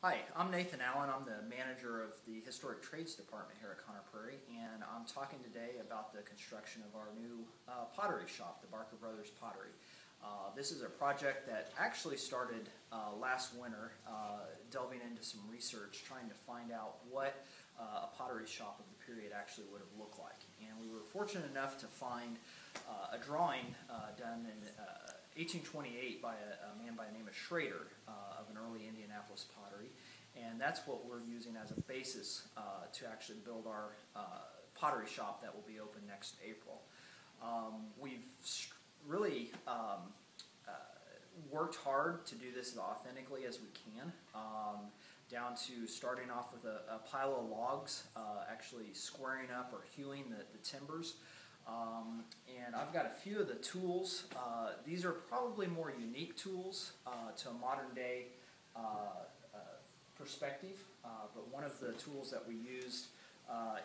Hi, I'm Nathan Allen. I'm the manager of the Historic Trades Department here at Prairie, and I'm talking today about the construction of our new pottery shop, the Barker Brothers Pottery. This is a project that actually started last winter, delving into some research, trying to find out what a pottery shop of the period actually would have looked like. And we were fortunate enough to find a drawing done in 1828 by a man by the name of Schrader of an early Indianapolis pottery, and that's what we're using as a basis to actually build our pottery shop that will be open next April. We've really worked hard to do this as authentically as we can, down to starting off with a pile of logs, actually squaring up or hewing the timbers. And I've got a few of the tools. These are probably more unique tools to a modern day perspective, but one of the tools that we used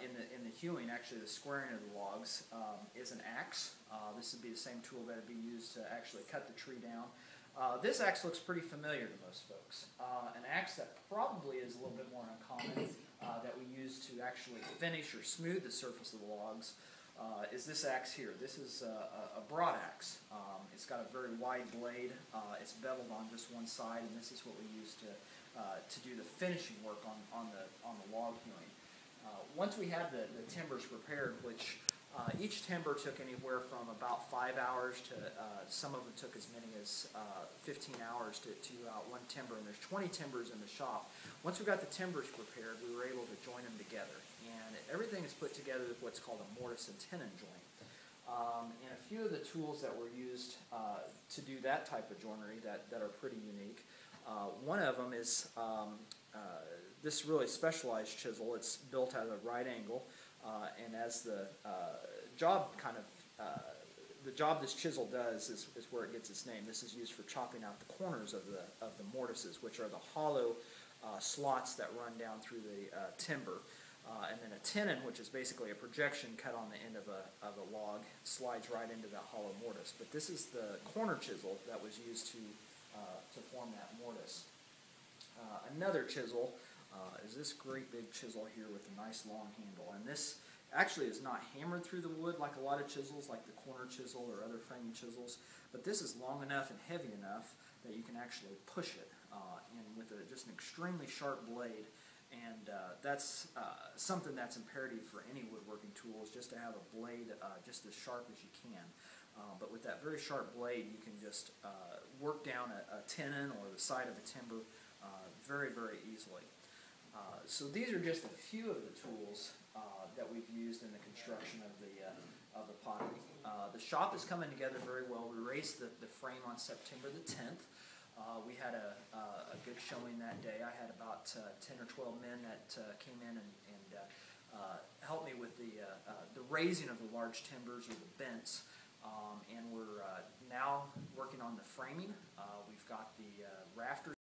in the hewing, actually the squaring of the logs, is an axe. This would be the same tool that would be used to actually cut the tree down. This axe looks pretty familiar to most folks. An axe that probably is a little bit more uncommon that we use to actually finish or smooth the surface of the logs is this axe here. This is a broad axe. It's got a very wide blade. It's beveled on just one side, and this is what we use to do the finishing work on the log hewing. Once we had the timbers prepared, which each timber took anywhere from about 5 hours to some of them took as many as 15 hours to hew out one timber, and there's 20 timbers in the shop. Once we got the timbers prepared, we were able to join them together, and everything is put together with what's called a Mortise and Tenon joint. And a few of the tools that were used to do that type of joinery that are pretty unique. One of them is this really specialized chisel. It's built at a right angle, and as the job this chisel does is where it gets its name. This is used for chopping out the corners of the mortises, which are the hollow slots that run down through the timber. And then a tenon, which is basically a projection cut on the end of a log, slides right into that hollow mortise. But this is the corner chisel that was used to form that mortise. Another chisel is this great big chisel here with a nice long handle, and this actually is not hammered through the wood like a lot of chisels, like the corner chisel or other framing chisels, but this is long enough and heavy enough that you can actually push it, and with just an extremely sharp blade. And that's something that's imperative for any woodworking tool, is just to have a blade just as sharp as you can. But with that very sharp blade, you can just work down a tenon or the side of a timber very, very easily. So these are just a few of the tools that we've used in the construction of the pottery. The shop is coming together very well. We raised the frame on September the 10th. We had a good showing that day. I had about 10 or 12 men that came in and helped me with the raising of the large timbers or the bents. And we're now working on the framing. We've got the rafters